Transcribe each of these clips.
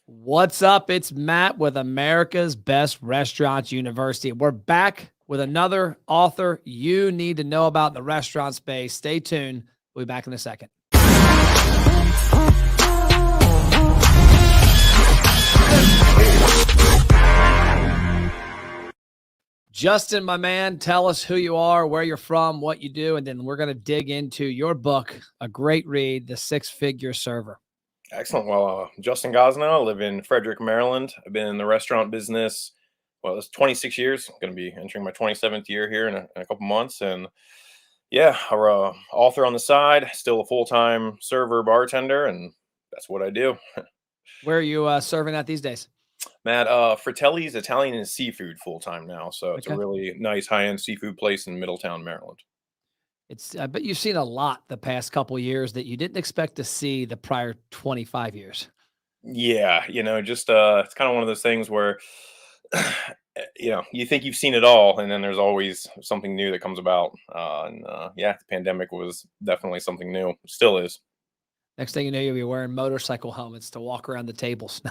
What's up? It's Matt with America's Best Restaurants University. We're back with another author you need to know about in the restaurant space. Stay tuned. We'll be back in a second. Justin, my man, tell us who you are, where you're from, what you do, and then we're going to dig into your book, a great read, The Six-Figure Server. Excellent. Well, Justin Gosnell. I live in Frederick, Maryland. I've been in the restaurant business, well, it's 26 years. I'm going to be entering my 27th year here in a couple months. And yeah, I'm a author on the side, still a full-time server bartender, and that's what I do. Where are you serving at these days? Matt, Fratelli's Italian and Seafood full-time now. So it's a Okay. really nice high-end seafood place in Middletown, Maryland. I bet you've seen a lot the past couple years that you didn't expect to see the prior 25 years. Yeah, just it's kind of one of those things where you think you've seen it all, and then there's always something new that comes about. Yeah, the pandemic was definitely something new. Still is. Next thing you know, you'll be wearing motorcycle helmets to walk around the tables.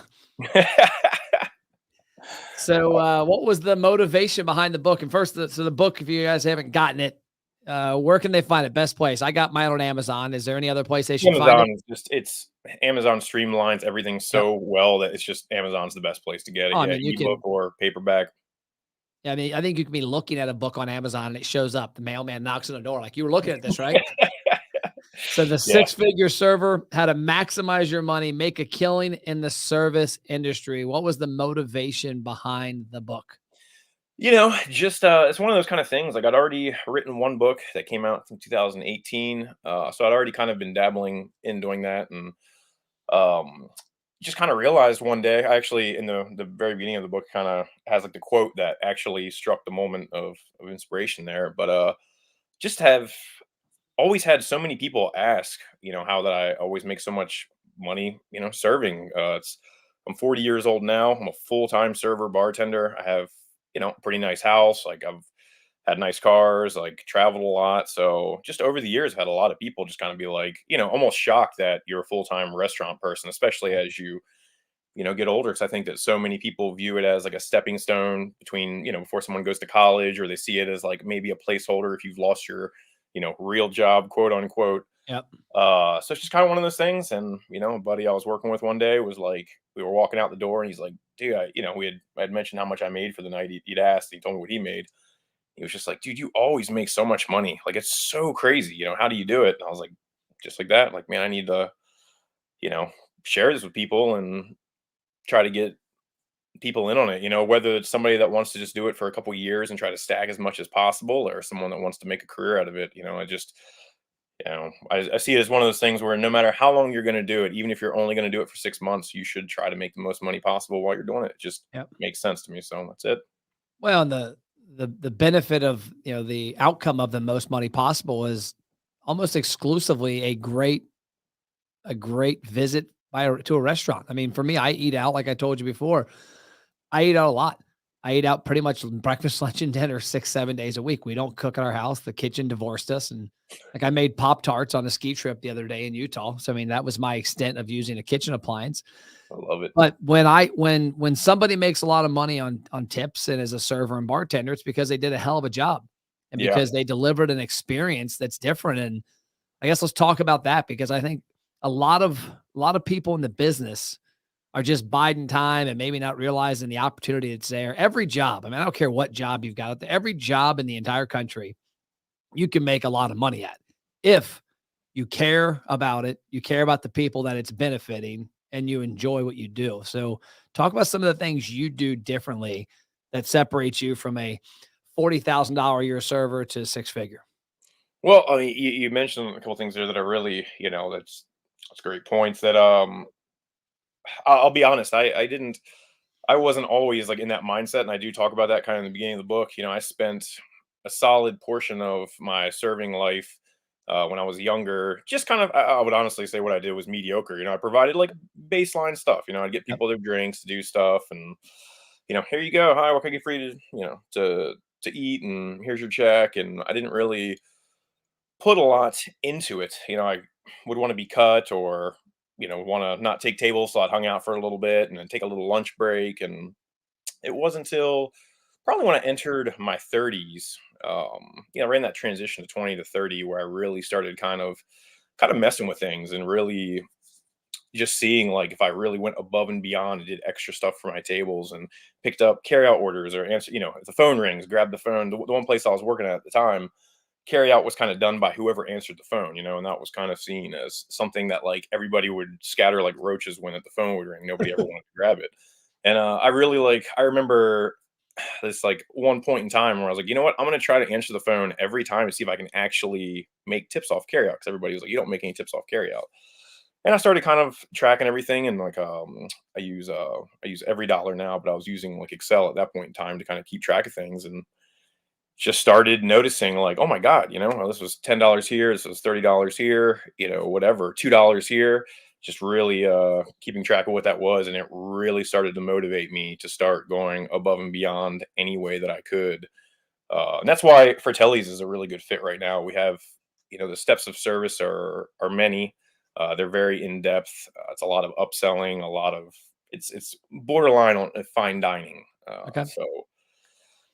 So, what was the motivation behind the book? And first, the book, if you guys haven't gotten it, where can they find it? Best place. I got mine on Amazon. Is there any other place they should find it? Amazon is just it's Amazon streamlines everything Yep. so well that it's just Amazon's the best place to get Oh, it. I Yeah, mean, you can. ebook or paperback. I mean, I think you can be looking at a book on Amazon and it shows up. The mailman knocks on the door, like you were looking at this, right? So the Yeah. Six-Figure Server, how to maximize your money, make a killing in the service industry. What was the motivation behind the book? Just it's one of those kind of things. Like I'd already written one book that came out in 2018, so I'd already kind of been dabbling in doing that, and um, just kind of realized one day. I actually, in the very beginning of the book, kind of has like the quote that actually struck the moment of inspiration there. But just have always had so many people ask, how that I always make so much money, serving. I'm 40 years old now. I'm a full time server bartender. I have, a pretty nice house. Like I've had nice cars, like traveled a lot. So just over the years, I've had a lot of people just kind of be like, almost shocked that you're a full time restaurant person, especially as you get older. Because I think that so many people view it as like a stepping stone between, before someone goes to college, or they see it as like maybe a placeholder if you've lost your, real job, quote unquote. Yep. So it's just kind of one of those things. And, a buddy I was working with one day was like, we were walking out the door and he's like, dude, I had mentioned how much I made for the night. He'd asked, he told me what he made. He was just like, dude, you always make so much money. Like, it's so crazy. How do you do it? And I was like, just like that. Like, man, I need to, you know, share this with people and try to get people in on it, whether it's somebody that wants to just do it for a couple years and try to stack as much as possible, or someone that wants to make a career out of it. I see it as one of those things where no matter how long you're going to do it, even if you're only going to do it for 6 months, you should try to make the most money possible while you're doing it. It just Yep. makes sense to me. So that's it. Well, and the benefit of, the outcome of the most money possible is almost exclusively a great visit to a restaurant. I mean, for me, I eat out, like I told you before. I eat out a lot. I eat out pretty much breakfast, lunch, and dinner 6, 7 days a week. We don't cook in our house. The kitchen divorced us. And like I made Pop-Tarts on a ski trip the other day in Utah. So I mean, that was my extent of using a kitchen appliance. I love it. But when somebody makes a lot of money on tips and as a server and bartender, it's because they did a hell of a job and Yeah. because they delivered an experience that's different. And I guess let's talk about that, because I think a lot of people in the business are just biding time and maybe not realizing the opportunity that's there. Every job, I mean, I don't care what job you've got out there, every job in the entire country, you can make a lot of money at if you care about it, you care about the people that it's benefiting, and you enjoy what you do. So talk about some of the things you do differently that separates you from a $40,000 a year server to six-figure. Well, I mean, you mentioned a couple things there that are really, that's great points. That I'll be honest, I wasn't always like in that mindset, and I do talk about that kind of in the beginning of the book. I spent a solid portion of my serving life when I was younger. Just kind of, I would honestly say what I did was mediocre. I provided like baseline stuff. I'd get Yep. people their drinks, to do stuff, and here you go. Hi, what can I get for you to, to eat, and here's your check. And I didn't really put a lot into it. I would want to be cut, or want to not take tables. So I'd hung out for a little bit and then take a little lunch break. And it wasn't until probably when I entered my 30s, ran that transition to 20 to 30 where I really started kind of messing with things and really just seeing like if I really went above and beyond and did extra stuff for my tables and picked up carry out orders or answer, if the phone rings, grab the phone. The one place I was working at the time, carry out was kind of done by whoever answered the phone, and that was kind of seen as something that like everybody would scatter like roaches when the phone would ring. Nobody ever wanted to grab it. And I remember this like one point in time where I was like, you know what, I'm gonna try to answer the phone every time to see if I can actually make tips off carryout because everybody was like, you don't make any tips off carryout. And I started kind of tracking everything and like I use every dollar now, but I was using like Excel at that point in time to kind of keep track of things and just started noticing like, oh my God, well, this was $10 here, this was $30 here, whatever, $2 here. Just really keeping track of what that was. And it really started to motivate me to start going above and beyond any way that I could. And that's why Fratelli's is a really good fit right now. We have, the steps of service are many. They're very in depth. It's a lot of upselling, a lot of it's borderline on fine dining. Okay. So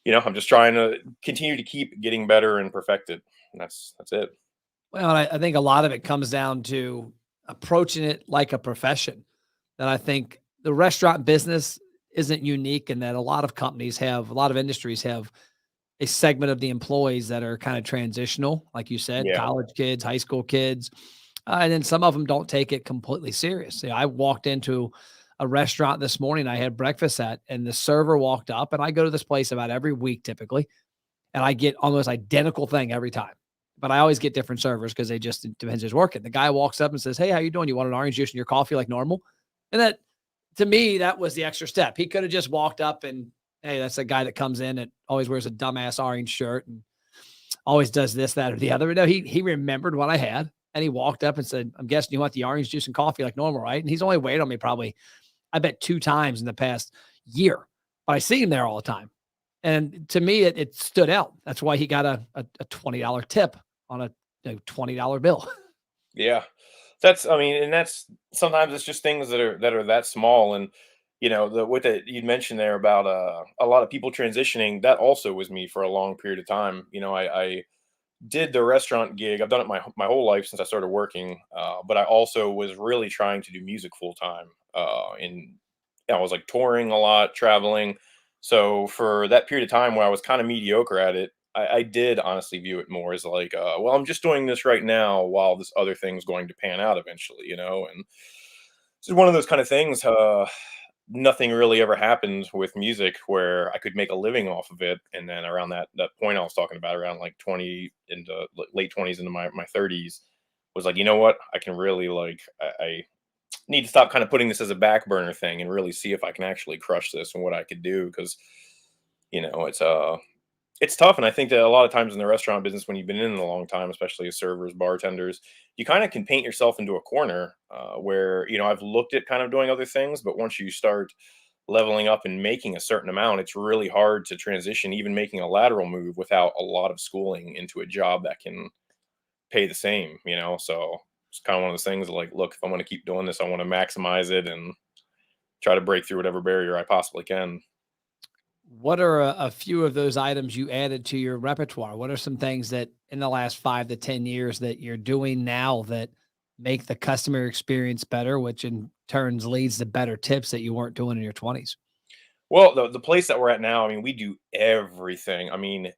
I'm just trying to continue to keep getting better and perfect it. And that's it. Well, I think a lot of it comes down to approaching it like a profession. That I think the restaurant business isn't unique in that a lot of companies have, a lot of industries have a segment of the employees that are kind of transitional, like you said, Yeah. college kids, high school kids, and then some of them don't take it completely serious. I walked into a restaurant this morning I had breakfast at, and the server walked up, and I go to this place about every week typically, and I get almost identical thing every time. But I always get different servers because they just it depends who's working. The guy walks up and says, "Hey, how you doing? You want an orange juice in your coffee like normal?" And that to me, that was the extra step. He could have just walked up and, hey, that's a guy that comes in and always wears a dumbass orange shirt and always does this, that, or the other. But no, he remembered what I had and he walked up and said, "I'm guessing you want the orange juice and coffee like normal, right?" And he's only waited on me probably, I bet 2 times in the past year, but I see him there all the time. And to me, it stood out. That's why he got a $20 tip on a $20 bill. Yeah. And that's sometimes it's just things that are that small. And the what that you'd mentioned there about a lot of people transitioning, that also was me for a long period of time. I did the restaurant gig. I've done it my whole life since I started working. But I also was really trying to do music full time. And I was like touring a lot, traveling. So for that period of time where I was kind of mediocre at it, I did honestly view it more as like, well, I'm just doing this right now while this other thing's going to pan out eventually. And this is one of those kind of things. Nothing really ever happened with music where I could make a living off of it. And then around that point I was talking about, around like 20 into late 20s into my 30s, was like, you know what? I can really like I need to stop kind of putting this as a back burner thing and really see if I can actually crush this and what I could do because you know it's uh it's tough. And I think that a lot of times in the restaurant business, when you've been in it a long time, especially as servers, bartenders, you kind of can paint yourself into a corner where I've looked at kind of doing other things, but once you start leveling up and making a certain amount, it's really hard to transition, even making a lateral move without a lot of schooling into a job that can pay the same. So it's kind of one of those things like, look, if I'm going to keep doing this, I want to maximize it and try to break through whatever barrier I possibly can. What are a few of those items you added to your repertoire? What are some things that in the last 5 to 10 years that you're doing now that make the customer experience better, which in turns leads to better tips that you weren't doing in your 20s? Well, the place that we're at now, I mean, we do everything. I mean,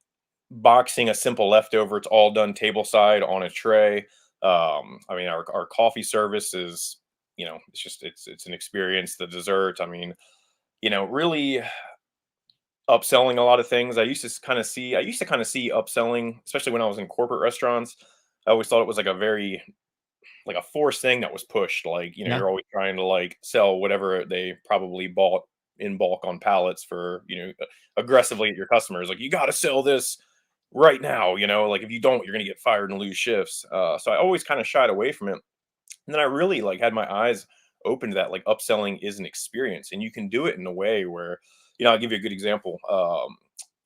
boxing a simple leftover, it's all done table side on a tray. I mean, our coffee service is, it's an experience. The dessert, I mean, really upselling a lot of things. I used to kind of see upselling, especially when I was in corporate restaurants. I always thought it was like a very like a forced thing that was pushed. Like, Yeah. you're always trying to like sell whatever they probably bought in bulk on pallets for, aggressively at your customers. Like, you got to sell this right now. Like if you don't, you're going to get fired and lose shifts. So I always kind of shied away from it. And then I really like had my eyes open to that. Like, upselling is an experience and you can do it in a way where, I'll give you a good example.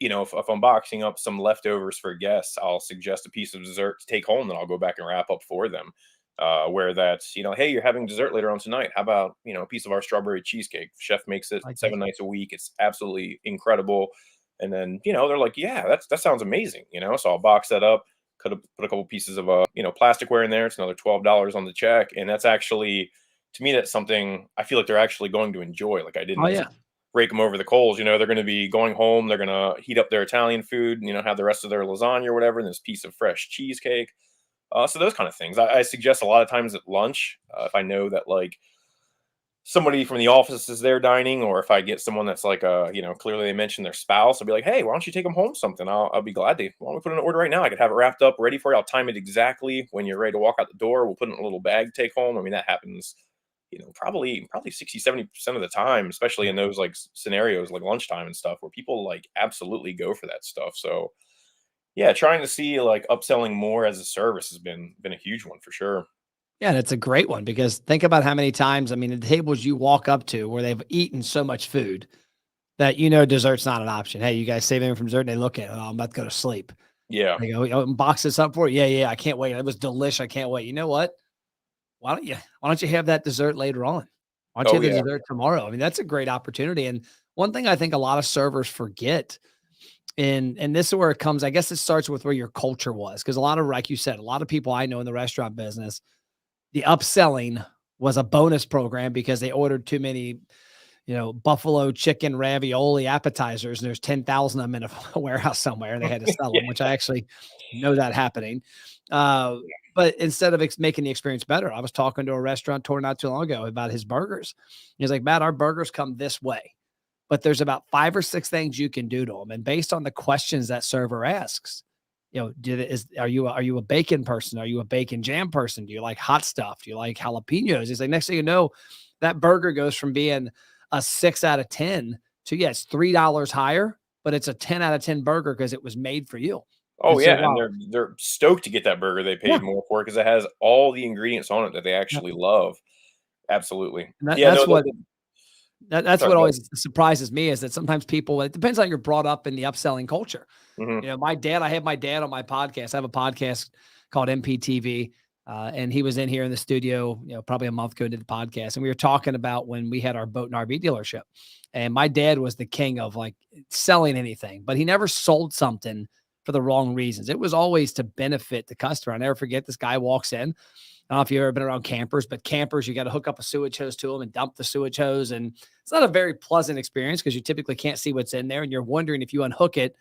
If I'm boxing up some leftovers for guests, I'll suggest a piece of dessert to take home that I'll go back and wrap up for them. where that's, hey, you're having dessert later on tonight. How about, a piece of our strawberry cheesecake? Chef makes it Like that. 7 nights a week. It's absolutely incredible. And then, they're like, yeah, that sounds amazing. So I'll box that up, could have put a couple pieces of, plasticware in there. It's another $12 on the check. And that's actually, to me, that's something I feel like they're actually going to enjoy. Like I Oh didn't yeah. rake them over the coals. They're going to be going home. They're going to heat up their Italian food, have the rest of their lasagna or whatever, and this piece of fresh cheesecake. So those kind of things. I suggest a lot of times at lunch, if I know that like somebody from the office is there dining, or if I get someone that's like, clearly they mentioned their spouse, I'll be like, hey, why don't you take them home something? I'll be glad to. Why don't we put in an order right now? I could have it wrapped up, ready for you. I'll time it exactly when you're ready to walk out the door. We'll put it in a little bag to take home. I mean, that happens, probably 60-70% of the time, especially in those like scenarios like lunchtime and stuff where people like absolutely go for that stuff. So yeah, trying to see like upselling more as a service has been a huge one for sure. Yeah, and it's a great one because think about how many times, I mean, the tables you walk up to where they've eaten so much food that dessert's not an option. Hey, you guys save anything from dessert? And they look at it, oh, I'm about to go to sleep. Yeah. They go, "Oh, box this up for you." Yeah, yeah, I can't wait. It was delicious. I can't wait. You know what? Why don't you have that dessert later on? Why don't you Oh have the yeah. dessert tomorrow? I mean, that's a great opportunity. And one thing I think a lot of servers forget, and this is where it comes, I guess it starts with where your culture was. Because a lot of, like you said, a lot of people I know in the restaurant business, the upselling was a bonus program because they ordered too many, buffalo chicken ravioli appetizers, and there's 10,000 of them in a warehouse somewhere, and they had to sell Yeah. them, which I actually know that happening. Uh, but instead of making the experience better, I was talking to a restaurateur not too long ago about his burgers. He's like, Matt, our burgers come this way, but there's about 5 or 6 things you can do to them. And based on the questions that server asks, are you a bacon person? Are you a bacon jam person? Do you like hot stuff? Do you like jalapenos? He's like, next thing you know, that burger goes from being a 6 out of 10 to, yeah, it's $3 higher, but it's a 10 out of 10 burger because it was made for you. Oh And so, yeah, and wow. they're stoked to get that burger they Yeah. paid more for because it has all the ingredients on it that they Yeah. actually love. Absolutely. And that, Yeah, that's no, what that's sorry, what go ahead. always surprises me is that sometimes people, it depends how you're brought up in the upselling culture. Mhm. I have my dad on my podcast. I have a podcast called MPTV. And he was in here in the studio, probably a month ago, did the podcast. And we were talking about when we had our boat and RV dealership. And my dad was the king of like selling anything, but he never sold something for the wrong reasons. It was always to benefit the customer. I never forget this guy walks in. I don't know if you've ever been around campers, but campers, you got to hook up a sewage hose to them and dump the sewage hose. And it's not a very pleasant experience because you typically can't see what's in there. And you're wondering if you unhook it,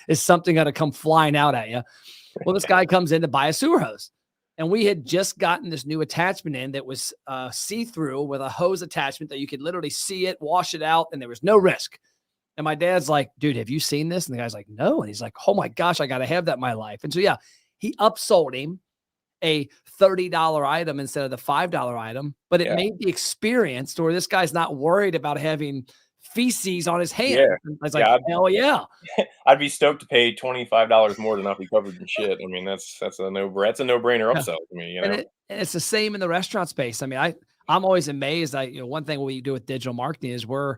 is something going to come flying out at you? Well, this guy comes in to buy a sewer hose. And we had just gotten this new attachment in that was see-through with a hose attachment that you could literally see it, wash it out, and there was no risk. And my dad's like, dude, have you seen this? And the guy's like, no. And he's like, oh my gosh, I got to have that in my life. And so, yeah, he upsold him a $30 item instead of the $5 item, but it Yeah. made the experience to where this guy's not worried about having feces on his Yeah. hand. I was like, Yeah, hell yeah. I'd be stoked to pay $25 more to not be covered in shit. I mean, that's a no-brainer Yeah. upsell to me, you And know? it's the same in the restaurant space. I mean, I'm always amazed. One thing we do with digital marketing is we're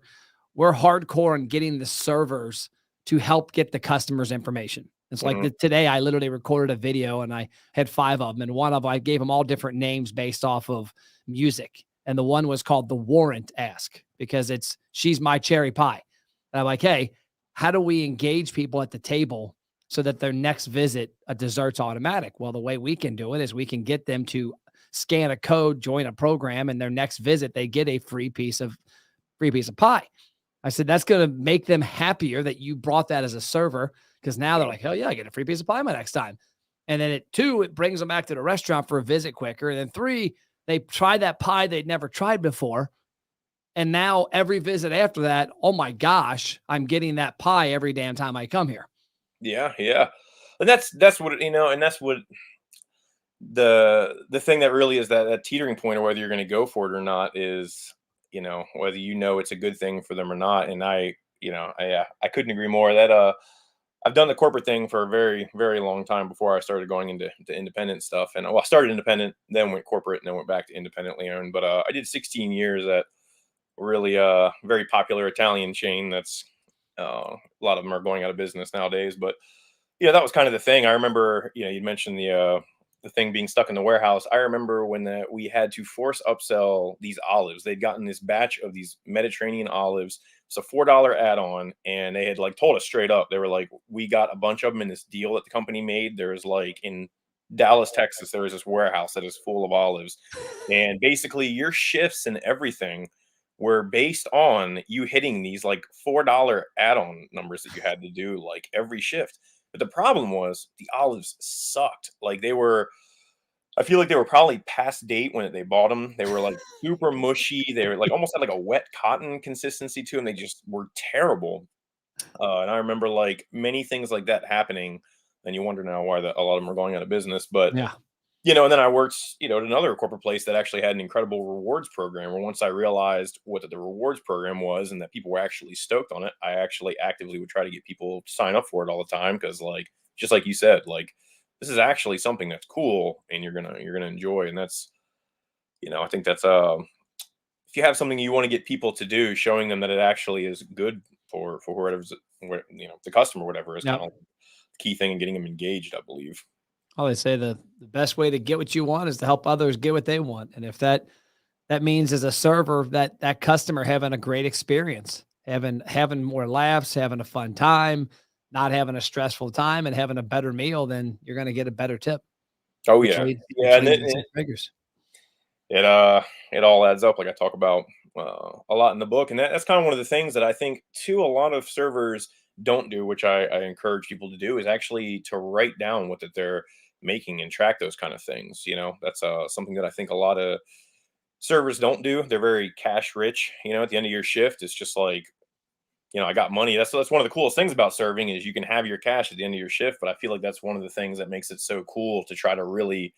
hardcore in getting the servers to help get the customer's information. It's like Mhm. today I literally recorded a video and I had 5 of them, and one of them I gave them all different names based off of music. And the one was called the Warrant Ask because it's she's my cherry pie. And I'm like, hey, how do we engage people at the table so that their next visit a dessert's automatic? Well, the way we can do it is we can get them to scan a code, join a program, and their next visit they get a free piece of pie. I said, that's going to make them happier that you brought that as a server because now they're Yeah. like, hell yeah, I get a free piece of pie my next time. And then at 2, it brings them back to the restaurant for a visit quicker. And then 3, they try that pie they'd never tried before. And now every visit after that, oh my gosh, I'm getting that pie every damn time I come here. Yeah, yeah. And that's what, and that's what the thing that really is that teetering point of whether you're gonna go for it or not is, whether it's a good thing for them or not. And I couldn't agree more. That I've done the corporate thing for a very, very long time before I started going into independent stuff. And well, I started independent, then went corporate, and then went back to independently owned. But I did 16 years at really very popular Italian chain that's a lot of them are going out of business nowadays. But that was kind of the thing. I remember, you mentioned the thing being stuck in the warehouse, I remember when we had to force upsell these olives. They'd gotten this batch of these Mediterranean olives. It's a $4 add-on, and they had like told us straight up. They were like, "We got a bunch of them in this deal that the company made. There's like in Dallas, Texas, there is this warehouse that is full of olives, and basically your shifts and everything were based on you hitting these like $4 add-on numbers that you had to do like every shift." But the problem was the olives sucked. Like they were, I feel like they were probably past date when they bought them. They were like super mushy. They were like almost had like a wet cotton consistency to them. They just were terrible. And I remember like many things like that happening. And you wonder now why a lot of them are going out of business. But Yeah. and then I worked, at another corporate place that actually had an incredible rewards program. Where once I realized what the rewards program was and that people were actually stoked on it, I actually actively would try to get people to sign up for it all the time because, like, just like you said, like this is actually something that's cool and you're gonna enjoy. And that's, I think that's if you have something you want to get people to do, showing them that it actually is good for whatever's the customer, whatever is kind Yep. of the key thing in getting them engaged, I believe. Oh, they say the best way to get what you want is to help others get what they want. And if that means as a server that customer having a great experience, having more laughs, having a fun time, not having a stressful time, and having a better meal, then you're going to get a better tip, Oh which yeah, leads yeah, which and leads to six figures. it it all adds up, like I talk about a lot in the book. And that's kind of one of the things that I think too a lot of servers don't do, which I encourage people to do, is actually to write down what that they're making and track those kind of things. That's something that I think a lot of servers don't do. They're very cash rich. At the end of your shift, it's just like, I got money. That's one of the coolest things about serving is you can have your cash at the end of your shift. But I feel like that's one of the things that makes it so cool to try to really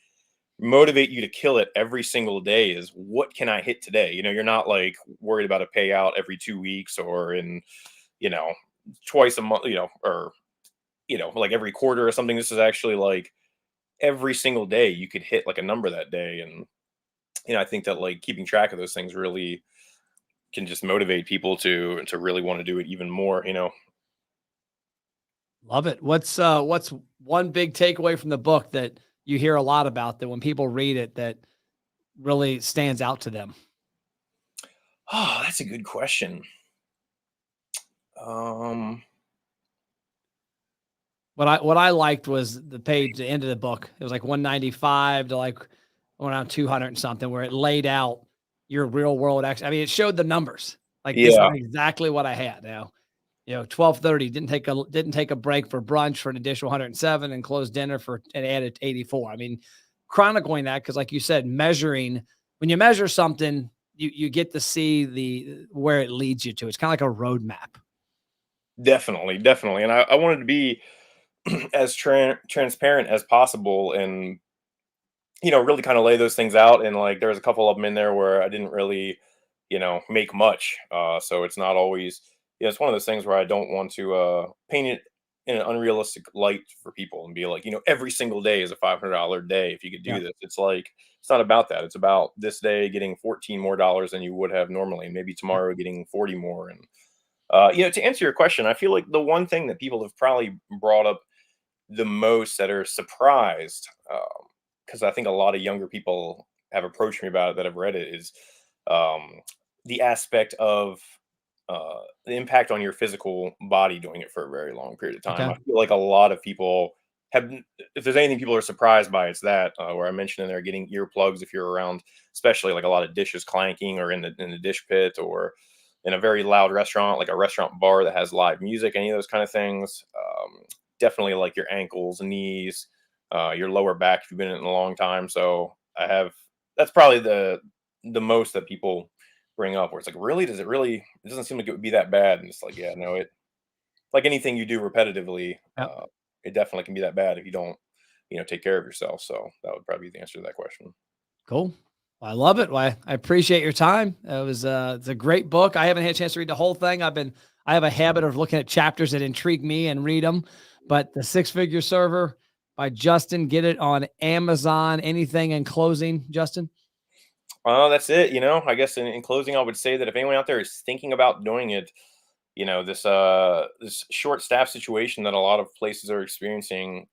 motivate you to kill it every single day. Is what can I hit today? You're not like worried about a payout every 2 weeks or in, you know, twice a month, or, like every quarter or something. This is actually like every single day you could hit like a number that day. And, I think that like keeping track of those things really can just motivate people to really want to do it even more. Love it. What's one big takeaway from the book that you hear a lot about that when people read it that really stands out to them? Oh, that's a good question. Um, What I liked was the page, the end of the book. It was like 195 to like around 200 and something, where it laid out your real world action. I mean, it showed the numbers. Like this is yeah, exactly what I had. Now, 12:30 didn't take a break for brunch for an additional 107 and closed dinner for and added 84. I mean, chronicling that because, like you said, measuring when you measure something, you get to see the where it leads you to. It's kind of like a roadmap. definitely, definitely. And I wanted to be as transparent as possible and really kind of lay those things out. And like there was a couple of them in there where I didn't really make much, so it's not always, it's one of those things where I don't want to paint it in an unrealistic light for people and be like, every single day is a $500 day if you could Yeah. do this. It's like it's not about that. It's about this day getting 14 more dollars than you would have normally, and maybe tomorrow getting 40 more. And to answer your question, I feel like the one thing that people have probably brought up the most that are surprised, because I think a lot of younger people have approached me about it that have read it, is um, the aspect of the impact on your physical body doing it for a very long period of time. Okay. I feel like a lot of people have, if there's anything people are surprised by, it's that where I mentioned in there getting earplugs if you're around, especially like a lot of dishes clanking or in the dish pit or in a very loud restaurant, like a restaurant bar that has live music, any of those kind of things. Definitely like your ankles, knees, your lower back if you've been in it in a long time. So that's probably the most that people bring up where it's like, really, it doesn't seem like it would be that bad. And it's like, yeah, no, it, like anything you do repetitively, Yep. it definitely can be that bad if you don't, take care of yourself. So that would probably be the answer to that question. Cool. Well, I love it. Well, I appreciate your time. It's a great book. I haven't had a chance to read the whole thing. I have a habit of looking at chapters that intrigue me and read them. But the Six Figure Server by Justin, get it on Amazon. Anything in closing, Justin? That's it. I guess in closing, I would say that if anyone out there is thinking about doing it, this short staff situation that a lot of places are experiencing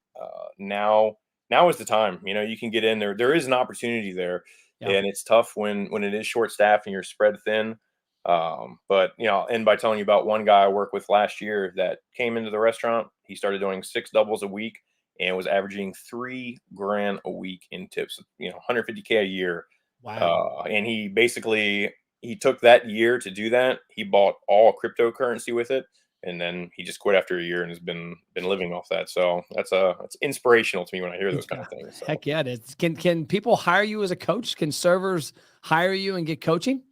now now is the time. You know, you can get in there. There is an opportunity there, Yeah. and it's tough when it is short staffed and you're spread thin. But you know, I'll end by telling you about one guy I worked with last year that came into the restaurant. He started doing 6 doubles a week and was averaging 3 grand a week in tips. You know, 150K a year. Wow. And he basically he took that year to do that. He bought all cryptocurrency with it, and then he just quit after a year and has been living off that. So that's inspirational to me when I hear those kind Yeah. of things. So Heck yeah, it is. Can people hire you as a coach? Can servers hire you and get coaching?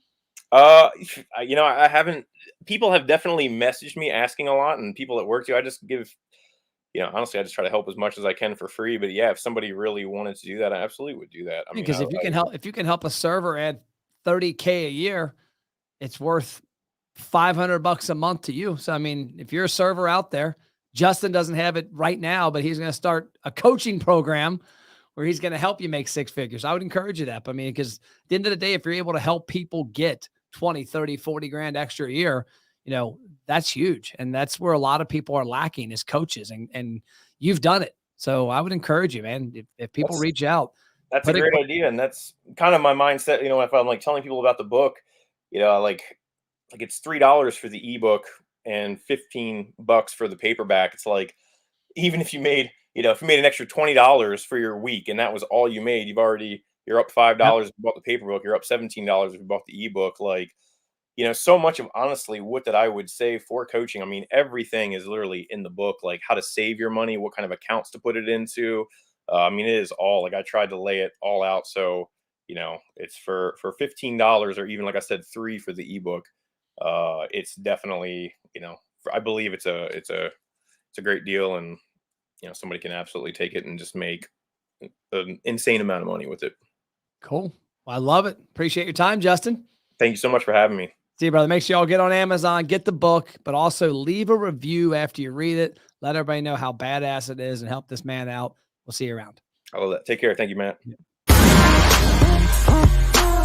you know, I haven't. People have definitely messaged me asking a lot, and people that work to. I just give, you know, honestly, I just try to help as much as I can for free. But yeah, if somebody really wanted to do that, I absolutely would do that. I mean, Because if you can help a server add 30K a year, it's worth $500 a month to you. So I mean, if you're a server out there, Justin doesn't have it right now, but he's going to start a coaching program where he's going to help you make 6 figures. I would encourage you that. I mean, because at the end of the day, if you're able to help people get 20, 30, 40 grand extra a year, you know, that's huge. And that's where a lot of people are lacking is coaches, and you've done it. So I would encourage you, man, if people that's reach out, that's a put it, great idea, and that's kind of my mindset. You know, if I'm like telling people about the book, you know, like it's $3 for the ebook and $15 for the paperback. It's like even if you made, you know, if you made an extra $20 for your week and that was all you made, you're up yep, $5 if you bought the paper book, you're up $17 if you bought the ebook. Like, you know, so much of honestly what that I would say for coaching. I mean, everything is literally in the book, like how to save your money, what kind of accounts to put it into. I mean, it is all like I tried to lay it all out. So, you know, it's for $15 or even like I said, three for the ebook. It's definitely, you know, I believe it's a great deal, and you know, somebody can absolutely take it and just make an insane amount of money with it. cool. Well, I love it. Appreciate your time, Justin. Thank you so much for having me. See you, brother. Make sure y'all get on Amazon, get the book, but also leave a review after you read it. Let everybody know how badass it is and help this man out. We'll see you around. I love that. Take care. Thank you, Matt.